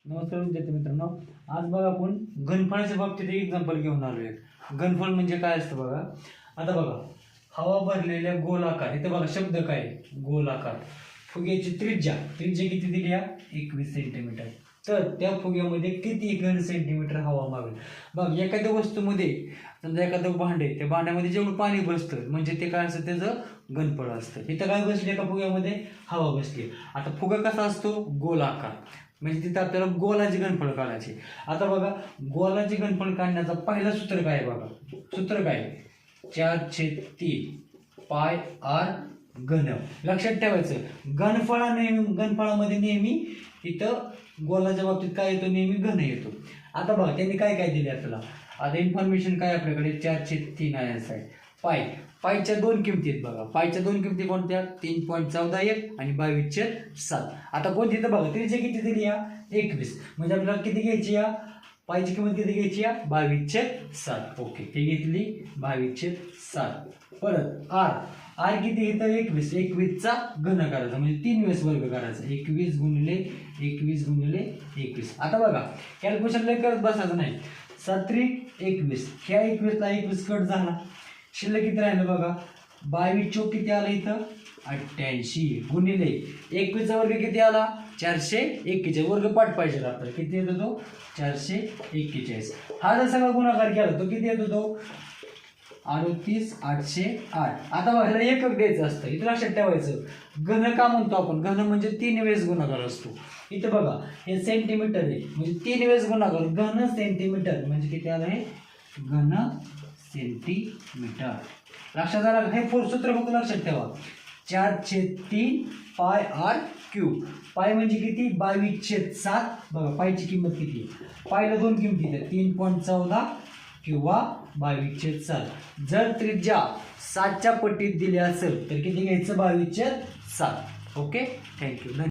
नमस्कार विद्यार्थी मित्रांनो, आज बघा आपण घनफळाच्या बाबतीत एक एक्झाम्पल घेऊन आलोय. घनफळ म्हणजे काय असतं बघा. आता बघा, हवा भरलेल्या गोलाकार, इथे बघा शब्द काय गोलाकार फुग्याची त्रिज्या किती दिली आहे 21 सेंटीमीटर. तर त्या फुग्यामध्ये किती घन सेंटीमीटर हवा मावेल. बघ, एखाद्या वस्तूमध्ये समजा एखादं भांडे, त्या भांड्यामध्ये जेवढं पाणी बसतं म्हणजे ते काय असतं, त्याचं घनफळ असतं. इथं काय बसली एका फुग्यामध्ये हवा बसली. आता फुगा कसा असतो गोलाकार, म्हणजे तिथं आपल्याला गोलाची घनफळ काढायची. आता बघा, गोलाची घनफळ काढण्याचं पहिलं सूत्र काय आहे बघा. सूत्र काय 4/3 पाय आर घन. लक्षात ठेवायचं घनफळामध्ये नेहमी इथं गोलाच्या बाबतीत काय येतो, नेहमी घन येतो. आता बघा त्यांनी काय काय दिले आपल्याला. आता इन्फॉर्मेशन काय आपल्याकडे 4/3 आहे असं आहे. पायच्या दोन किमती आहेत बघा. पायच्या दोन किमती कोणत्या 3.14 आणि 22/7. आता कोणती तर बघा त्रिज्या किती दिली या 21, म्हणजे आपल्याला किती घ्यायची या पायची किंमत किती घ्यायची या 22/7. ओके, हे घेतली 22/7. परत आर किती येतं 21, 21चा घन करायचा म्हणजे 3 वेळेस वर्ग करायचा. 21 गुणिले 21. आता बघा कॅल्क्युलेशन करत बसायचं नाही. 7×3 = 21. ह्या 21ला 21 कट झाला, शिल्लक किती राहिलं बघा 22 चौक किती आलं इथं 88 गुणिले 21चा वर्ग किती आला 441. वर्ग पाठ पाहिजे आपल्याला. किती येतो तो 441. हा जर सगळा गुणाकार केला तो किती येतो तो 38,808. आता बघा ह्याला एकक द्यायचं असतं. इथं लक्षात ठेवायचं घन का म्हणतो आपण. घन म्हणजे 3 वेळेस गुणाकार असतो. इथं बघा हे सेंटीमीटर आहे म्हणजे 3 वेळेस गुणाकार. घन सेंटीमीटर म्हणजे किती आलं हे घन सेंटीमीटर. लक्षात आलं. हे सूत्र फक्त लक्षात ठेवा 4/3 पाय आर क्यूब. पाय म्हणजे किती 22/7. बघा पायची किंमत किती, पायला दोन किमती आहेत 3.14 किंवा 22/7. जर त्रिज्या 7च्या पट्टीत दिली असेल तर किती घ्यायचं 22/7. Okay, thank you.